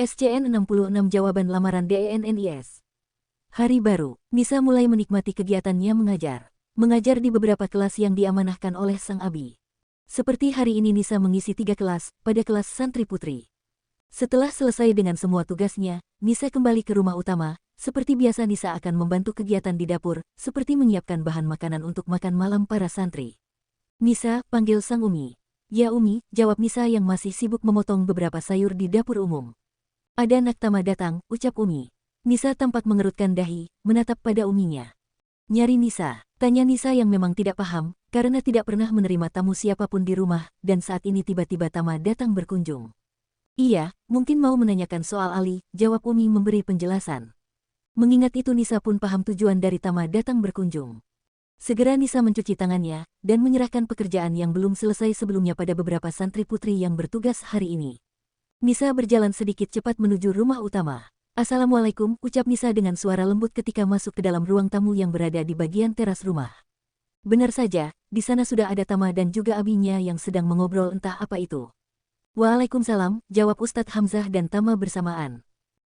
SCN-66 Jawaban Lamaran DENNIS. Hari baru, Nisa mulai menikmati kegiatannya mengajar. Mengajar di beberapa kelas yang diamanahkan oleh sang abi. Seperti hari ini Nisa mengisi 3 kelas, pada kelas santri putri. Setelah selesai dengan semua tugasnya, Nisa kembali ke rumah utama. Seperti biasa Nisa akan membantu kegiatan di dapur, seperti menyiapkan bahan makanan untuk makan malam para santri. Nisa, panggil sang Umi. Ya Umi, jawab Nisa yang masih sibuk memotong beberapa sayur di dapur umum. Ada anak Tama datang, ucap Umi. Nisa tampak mengerutkan dahi, menatap pada Uminya. Nyari Nisa, tanya Nisa yang memang tidak paham, karena tidak pernah menerima tamu siapapun di rumah, dan saat ini tiba-tiba Tama datang berkunjung. Iya, mungkin mau menanyakan soal Ali, jawab Umi memberi penjelasan. Mengingat itu Nisa pun paham tujuan dari Tama datang berkunjung. Segera Nisa mencuci tangannya, dan menyerahkan pekerjaan yang belum selesai sebelumnya pada beberapa santri putri yang bertugas hari ini. Nisa berjalan sedikit cepat menuju rumah utama. Assalamualaikum, ucap Nisa dengan suara lembut ketika masuk ke dalam ruang tamu yang berada di bagian teras rumah. Benar saja, di sana sudah ada Tama dan juga abinya yang sedang mengobrol entah apa itu. Waalaikumsalam, jawab Ustadz Hamzah dan Tama bersamaan.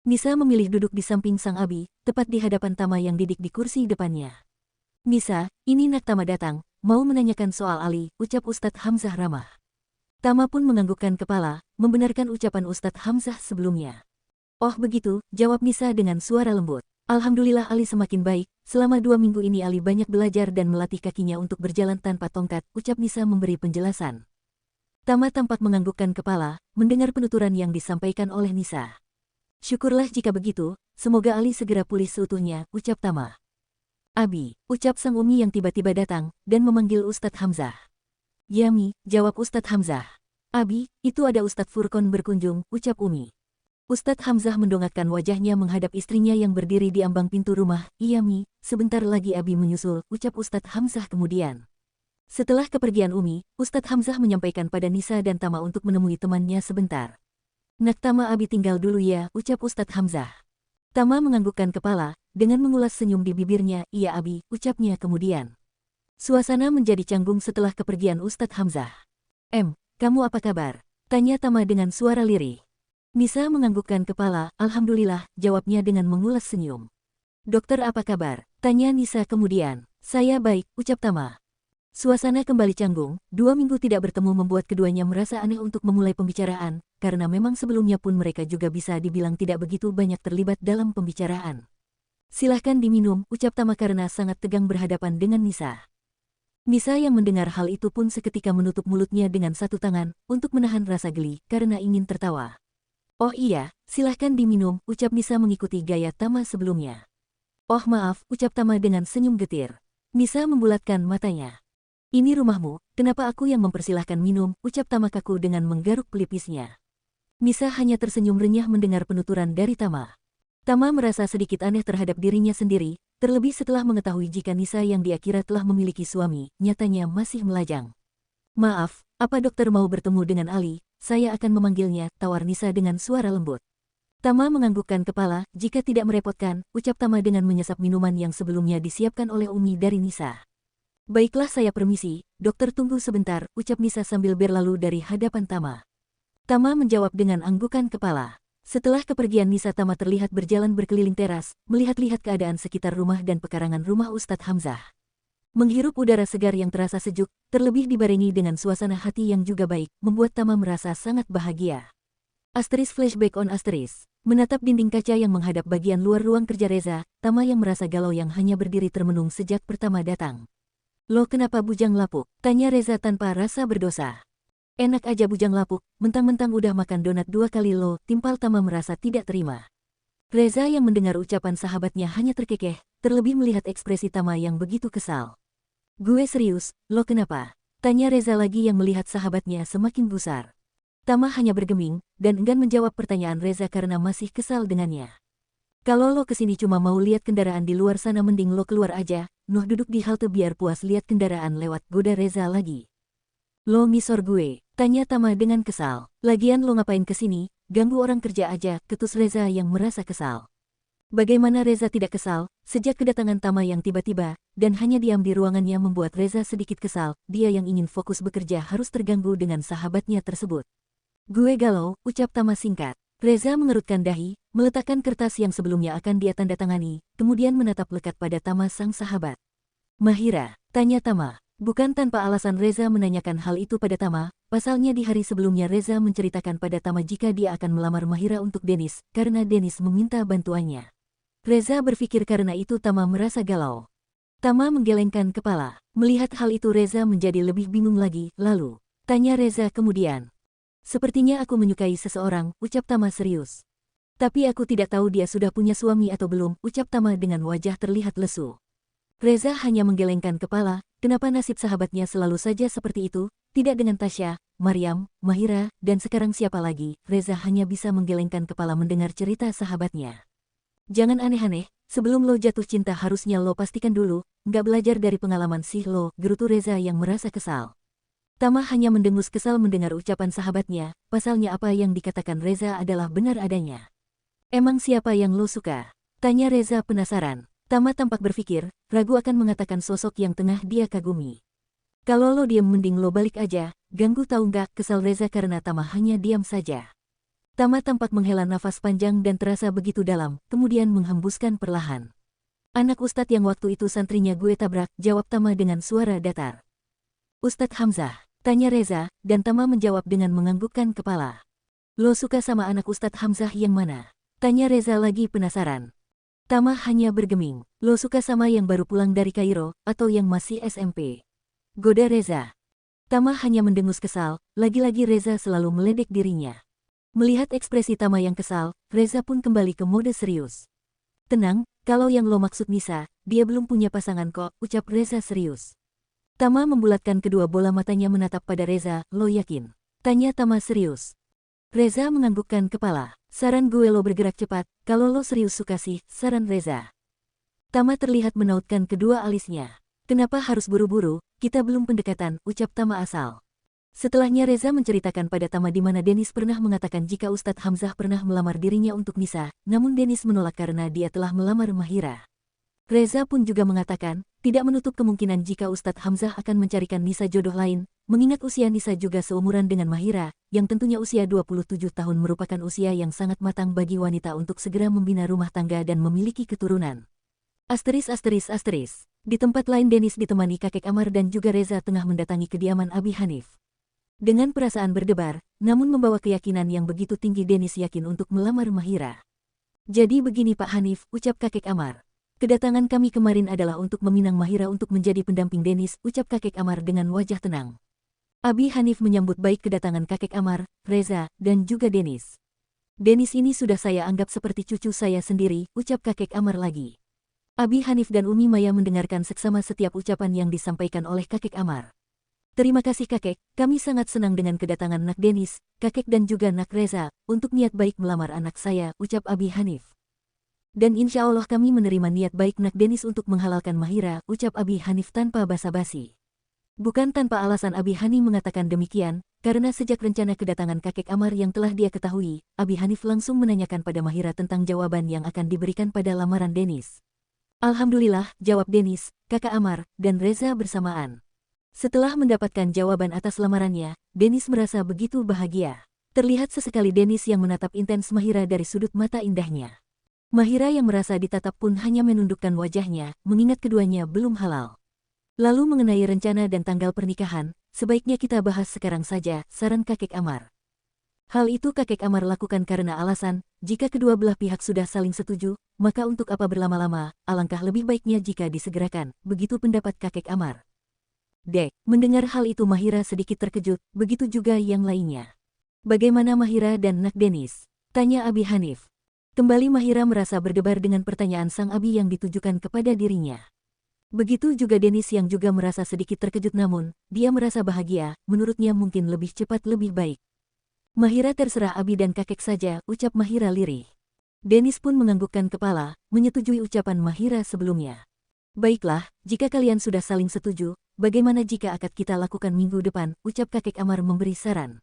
Nisa memilih duduk di samping sang abi, tepat di hadapan Tama yang duduk di kursi depannya. Nisa, ini nak Tama datang, mau menanyakan soal Ali, ucap Ustadz Hamzah ramah. Tama pun menganggukkan kepala, membenarkan ucapan Ustadz Hamzah sebelumnya. Oh begitu, jawab Nisa dengan suara lembut. Alhamdulillah Ali semakin baik, selama 2 minggu ini Ali banyak belajar dan melatih kakinya untuk berjalan tanpa tongkat, ucap Nisa memberi penjelasan. Tama tampak menganggukkan kepala, mendengar penuturan yang disampaikan oleh Nisa. Syukurlah jika begitu, semoga Ali segera pulih seutuhnya, ucap Tama. Abi, ucap sang Umi yang tiba-tiba datang, dan memanggil Ustadz Hamzah. Yami, jawab Ustadz Hamzah. Abi, itu ada Ustadz Furqon berkunjung, ucap Umi. Ustadz Hamzah mendongakkan wajahnya menghadap istrinya yang berdiri di ambang pintu rumah. Iya Mi, sebentar lagi Abi menyusul, ucap Ustadz Hamzah kemudian. Setelah kepergian Umi, Ustadz Hamzah menyampaikan pada Nisa dan Tama untuk menemui temannya sebentar. Nak Tama Abi tinggal dulu ya, ucap Ustadz Hamzah. Tama menganggukkan kepala, dengan mengulas senyum di bibirnya, iya Abi, ucapnya kemudian. Suasana menjadi canggung setelah kepergian Ustadz Hamzah. Kamu apa kabar? Tanya Tama dengan suara lirih. Nisa menganggukkan kepala, alhamdulillah, jawabnya dengan mengulas senyum. Dokter apa kabar? Tanya Nisa kemudian. Saya baik, ucap Tama. Suasana kembali canggung, 2 minggu tidak bertemu membuat keduanya merasa aneh untuk memulai pembicaraan, karena memang sebelumnya pun mereka juga bisa dibilang tidak begitu banyak terlibat dalam pembicaraan. Silahkan diminum, ucap Tama karena sangat tegang berhadapan dengan Nisa. Nisa yang mendengar hal itu pun seketika menutup mulutnya dengan satu tangan, untuk menahan rasa geli, karena ingin tertawa. Oh iya, silahkan diminum, ucap Nisa mengikuti gaya Tama sebelumnya. Oh maaf, ucap Tama dengan senyum getir. Nisa membulatkan matanya. Ini rumahmu, kenapa aku yang mempersilahkan minum, ucap Tama kaku dengan menggaruk pelipisnya. Nisa hanya tersenyum renyah mendengar penuturan dari Tama. Tama merasa sedikit aneh terhadap dirinya sendiri, terlebih setelah mengetahui jika Nisa yang dia kira telah memiliki suami, nyatanya masih melajang. Maaf, apa dokter mau bertemu dengan Ali? Saya akan memanggilnya, tawar Nisa dengan suara lembut. Tama menganggukkan kepala, jika tidak merepotkan, ucap Tama dengan menyesap minuman yang sebelumnya disiapkan oleh Umi dari Nisa. Baiklah saya permisi, dokter tunggu sebentar, ucap Nisa sambil berlalu dari hadapan Tama. Tama menjawab dengan anggukan kepala. Setelah kepergian Nisa Tama terlihat berjalan berkeliling teras, melihat-lihat keadaan sekitar rumah dan pekarangan rumah Ustadz Hamzah. Menghirup udara segar yang terasa sejuk, terlebih dibarengi dengan suasana hati yang juga baik, membuat Tama merasa sangat bahagia. Flashback on menatap dinding kaca yang menghadap bagian luar ruang kerja Reza, Tama yang merasa galau yang hanya berdiri termenung sejak pertama datang. Lo kenapa bujang lapuk? Tanya Reza tanpa rasa berdosa. Enak aja bujang lapuk, mentang-mentang udah makan donat 2 kali lo, timpal Tama merasa tidak terima. Reza yang mendengar ucapan sahabatnya hanya terkekeh, terlebih melihat ekspresi Tama yang begitu kesal. Gue serius, lo kenapa? Tanya Reza lagi yang melihat sahabatnya semakin gusar. Tama hanya bergeming, dan enggan menjawab pertanyaan Reza karena masih kesal dengannya. Kalau lo kesini cuma mau lihat kendaraan di luar sana mending lo keluar aja, Nuh duduk di halte biar puas lihat kendaraan lewat, goda Reza lagi. Lo ngisor gue, tanya Tama dengan kesal. Lagian lo ngapain kesini, ganggu orang kerja aja, ketus Reza yang merasa kesal. Bagaimana Reza tidak kesal, sejak kedatangan Tama yang tiba-tiba, dan hanya diam di ruangannya membuat Reza sedikit kesal, dia yang ingin fokus bekerja harus terganggu dengan sahabatnya tersebut. Gue galau, ucap Tama singkat. Reza mengerutkan dahi, meletakkan kertas yang sebelumnya akan dia tanda tangani, kemudian menatap lekat pada Tama sang sahabat. Mahira, tanya Tama. Bukan tanpa alasan Reza menanyakan hal itu pada Tama, pasalnya di hari sebelumnya Reza menceritakan pada Tama jika dia akan melamar Mahira untuk Dennis, karena Dennis meminta bantuannya. Reza berpikir karena itu Tama merasa galau. Tama menggelengkan kepala. Melihat hal itu Reza menjadi lebih bingung lagi, lalu, tanya Reza kemudian. Sepertinya aku menyukai seseorang, ucap Tama serius. Tapi aku tidak tahu dia sudah punya suami atau belum, ucap Tama dengan wajah terlihat lesu. Reza hanya menggelengkan kepala, kenapa nasib sahabatnya selalu saja seperti itu, tidak dengan Tasya, Maryam, Mahira, dan sekarang siapa lagi, Reza hanya bisa menggelengkan kepala mendengar cerita sahabatnya. Jangan aneh-aneh, sebelum lo jatuh cinta harusnya lo pastikan dulu, nggak belajar dari pengalaman sih lo, gerutu Reza yang merasa kesal. Tama hanya mendengus kesal mendengar ucapan sahabatnya, pasalnya apa yang dikatakan Reza adalah benar adanya. Emang siapa yang lo suka? Tanya Reza penasaran. Tama tampak berpikir, ragu akan mengatakan sosok yang tengah dia kagumi. Kalau lo diam mending lo balik aja, ganggu tahu nggak, kesal Reza karena Tama hanya diam saja. Tama tampak menghela nafas panjang dan terasa begitu dalam, kemudian menghembuskan perlahan. Anak Ustadz yang waktu itu santrinya gue tabrak, jawab Tama dengan suara datar. Ustadz Hamzah, tanya Reza, dan Tama menjawab dengan menganggukkan kepala. Lo suka sama anak Ustadz Hamzah yang mana? Tanya Reza lagi penasaran. Tama hanya bergeming. Lo suka sama yang baru pulang dari Kairo, atau yang masih SMP? Goda Reza. Tama hanya mendengus kesal, lagi-lagi Reza selalu meledek dirinya. Melihat ekspresi Tama yang kesal, Reza pun kembali ke mode serius. Tenang, kalau yang lo maksud Nisa, dia belum punya pasangan kok, ucap Reza serius. Tama membulatkan kedua bola matanya menatap pada Reza, lo yakin? Tanya Tama serius. Reza menganggukkan kepala. Saran gue lo bergerak cepat, kalau lo serius suka sih, saran Reza. Tama terlihat menautkan kedua alisnya. Kenapa harus buru-buru, kita belum pendekatan, ucap Tama asal. Setelahnya Reza menceritakan pada Tama di mana Dennis pernah mengatakan jika Ustadz Hamzah pernah melamar dirinya untuk Nisa, namun Dennis menolak karena dia telah melamar Mahira. Reza pun juga mengatakan, tidak menutup kemungkinan jika Ustadz Hamzah akan mencarikan Nisa jodoh lain, mengingat usia Nisa juga seumuran dengan Mahira, yang tentunya usia 27 tahun merupakan usia yang sangat matang bagi wanita untuk segera membina rumah tangga dan memiliki keturunan. Asteris. Di tempat lain Dennis ditemani kakek Amar dan juga Reza tengah mendatangi kediaman Abi Hanif. Dengan perasaan berdebar, namun membawa keyakinan yang begitu tinggi Dennis yakin untuk melamar Mahira. Jadi begini Pak Hanif, ucap kakek Amar. Kedatangan kami kemarin adalah untuk meminang Mahira untuk menjadi pendamping Dennis, ucap kakek Amar dengan wajah tenang. Abi Hanif menyambut baik kedatangan kakek Amar, Reza, dan juga Dennis. Dennis ini sudah saya anggap seperti cucu saya sendiri, ucap kakek Amar lagi. Abi Hanif dan Umi Maya mendengarkan seksama setiap ucapan yang disampaikan oleh kakek Amar. Terima kasih kakek, kami sangat senang dengan kedatangan Nak Dennis, kakek dan juga Nak Reza, untuk niat baik melamar anak saya, ucap Abi Hanif. Dan insya Allah kami menerima niat baik Nak Dennis untuk menghalalkan Mahira, ucap Abi Hanif tanpa basa-basi. Bukan tanpa alasan Abi Hanif mengatakan demikian, karena sejak rencana kedatangan kakek Amar yang telah dia ketahui, Abi Hanif langsung menanyakan pada Mahira tentang jawaban yang akan diberikan pada lamaran Dennis. Alhamdulillah, jawab Dennis, kakak Amar, dan Reza bersamaan. Setelah mendapatkan jawaban atas lamarannya, Dennis merasa begitu bahagia. Terlihat sesekali Dennis yang menatap intens Mahira dari sudut mata indahnya. Mahira yang merasa ditatap pun hanya menundukkan wajahnya, mengingat keduanya belum halal. Lalu mengenai rencana dan tanggal pernikahan, sebaiknya kita bahas sekarang saja, saran kakek Amar. Hal itu kakek Amar lakukan karena alasan, jika kedua belah pihak sudah saling setuju, maka untuk apa berlama-lama, alangkah lebih baiknya jika disegerakan, begitu pendapat kakek Amar. Dek, mendengar hal itu Mahira sedikit terkejut, begitu juga yang lainnya. Bagaimana Mahira dan Nak Dennis? Tanya Abi Hanif. Kembali Mahira merasa berdebar dengan pertanyaan sang Abi yang ditujukan kepada dirinya. Begitu juga Dennis yang juga merasa sedikit terkejut namun, dia merasa bahagia, menurutnya mungkin lebih cepat lebih baik. Mahira terserah Abi dan kakek saja, ucap Mahira lirih. Dennis pun menganggukkan kepala, menyetujui ucapan Mahira sebelumnya. Baiklah, jika kalian sudah saling setuju, bagaimana jika akad kita lakukan minggu depan, ucap kakek Amar memberi saran.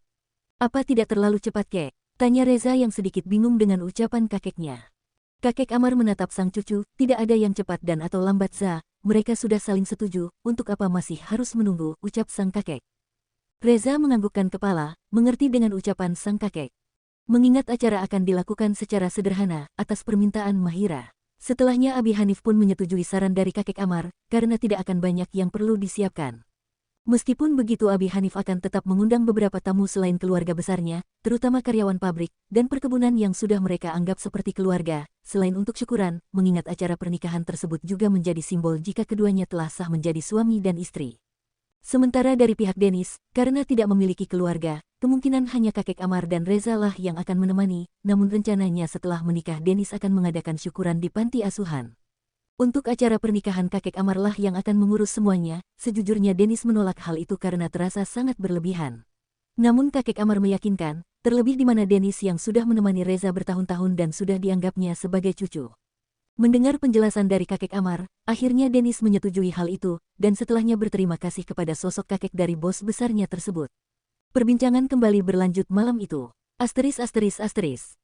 Apa tidak terlalu cepat kek? Tanya Reza yang sedikit bingung dengan ucapan kakeknya. Kakek Amar menatap sang cucu, tidak ada yang cepat dan atau lambat Za, mereka sudah saling setuju, untuk apa masih harus menunggu, ucap sang kakek. Reza menganggukkan kepala, mengerti dengan ucapan sang kakek. Mengingat acara akan dilakukan secara sederhana atas permintaan Mahira. Setelahnya Abi Hanif pun menyetujui saran dari kakek Amar, karena tidak akan banyak yang perlu disiapkan. Meskipun begitu Abi Hanif akan tetap mengundang beberapa tamu selain keluarga besarnya, terutama karyawan pabrik dan perkebunan yang sudah mereka anggap seperti keluarga. Selain untuk syukuran, mengingat acara pernikahan tersebut juga menjadi simbol jika keduanya telah sah menjadi suami dan istri. Sementara dari pihak Dennis, karena tidak memiliki keluarga, kemungkinan hanya kakek Amar dan Reza lah yang akan menemani, namun rencananya setelah menikah Dennis akan mengadakan syukuran di panti asuhan. Untuk acara pernikahan kakek Amar lah yang akan mengurus semuanya, sejujurnya Dennis menolak hal itu karena terasa sangat berlebihan. Namun kakek Amar meyakinkan, terlebih di mana Dennis yang sudah menemani Reza bertahun-tahun dan sudah dianggapnya sebagai cucu. Mendengar penjelasan dari kakek Amar, akhirnya Dennis menyetujui hal itu, dan setelahnya berterima kasih kepada sosok kakek dari bos besarnya tersebut. Perbincangan kembali berlanjut malam itu.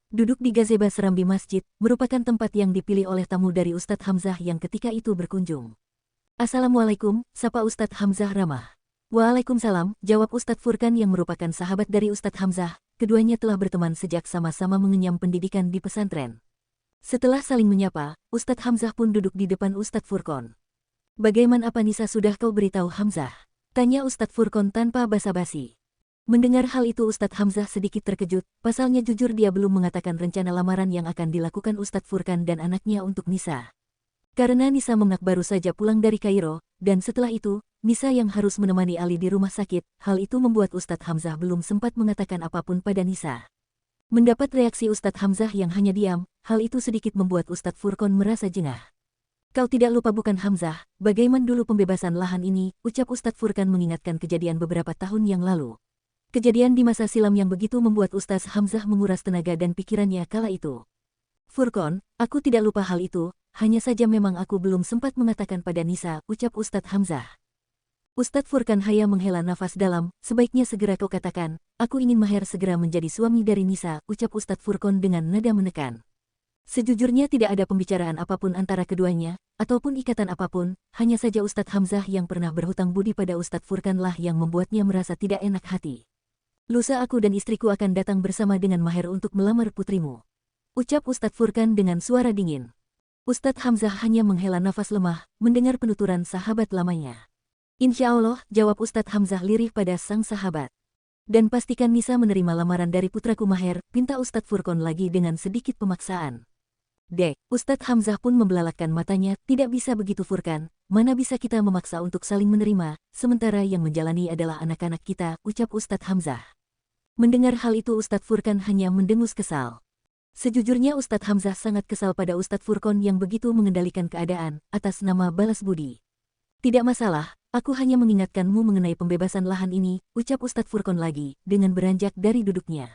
Duduk di gazebo serambi masjid, merupakan tempat yang dipilih oleh tamu dari Ustadz Hamzah yang ketika itu berkunjung. Assalamualaikum, sapa Ustadz Hamzah ramah. Waalaikumsalam, jawab Ustadz Furkan yang merupakan sahabat dari Ustadz Hamzah. Keduanya telah berteman sejak sama-sama mengenyam pendidikan di pesantren. Setelah saling menyapa, Ustadz Hamzah pun duduk di depan Ustadz Furkon. Bagaimana apa Nisa sudah kau beritahu Hamzah? Tanya Ustadz Furkon tanpa basa-basi. Mendengar hal itu Ustadz Hamzah sedikit terkejut, pasalnya jujur dia belum mengatakan rencana lamaran yang akan dilakukan Ustadz Furkan dan anaknya untuk Nisa. Karena Nisa Memnak baru saja pulang dari Kairo, dan setelah itu, Nisa yang harus menemani Ali di rumah sakit, hal itu membuat Ustadz Hamzah belum sempat mengatakan apapun pada Nisa. Mendapat reaksi Ustadz Hamzah yang hanya diam, hal itu sedikit membuat Ustadz Furkon merasa jengah. Kau tidak lupa bukan Hamzah, bagaimana dulu pembebasan lahan ini, ucap Ustadz Furkan mengingatkan kejadian beberapa tahun yang lalu. Kejadian di masa silam yang begitu membuat Ustaz Hamzah menguras tenaga dan pikirannya kala itu. Furkon, aku tidak lupa hal itu, hanya saja memang aku belum sempat mengatakan pada Nisa, ucap Ustadz Hamzah. Ustadz Furkan hanya menghela nafas dalam, sebaiknya segera kau katakan, aku ingin Maher segera menjadi suami dari Nisa, ucap Ustadz Furkon dengan nada menekan. Sejujurnya tidak ada pembicaraan apapun antara keduanya, ataupun ikatan apapun, hanya saja Ustadz Hamzah yang pernah berhutang budi pada Ustadz Furkan lah yang membuatnya merasa tidak enak hati. Lusa aku dan istriku akan datang bersama dengan Maher untuk melamar putrimu, ucap Ustadz Furkan dengan suara dingin. Ustadz Hamzah hanya menghela nafas lemah, mendengar penuturan sahabat lamanya. Insya Allah, jawab Ustadz Hamzah lirih pada sang sahabat. Dan pastikan Nisa menerima lamaran dari putraku Maher, pinta Ustadz Furkon lagi dengan sedikit pemaksaan. Dek, Ustadz Hamzah pun membelalakkan matanya, tidak bisa begitu Furkan, mana bisa kita memaksa untuk saling menerima, sementara yang menjalani adalah anak-anak kita, ucap Ustadz Hamzah. Mendengar hal itu Ustadz Furkan hanya mendengus kesal. Sejujurnya Ustadz Hamzah sangat kesal pada Ustadz Furkon yang begitu mengendalikan keadaan, atas nama balas budi. Tidak masalah, aku hanya mengingatkanmu mengenai pembebasan lahan ini, ucap Ustadz Furkon lagi, dengan beranjak dari duduknya.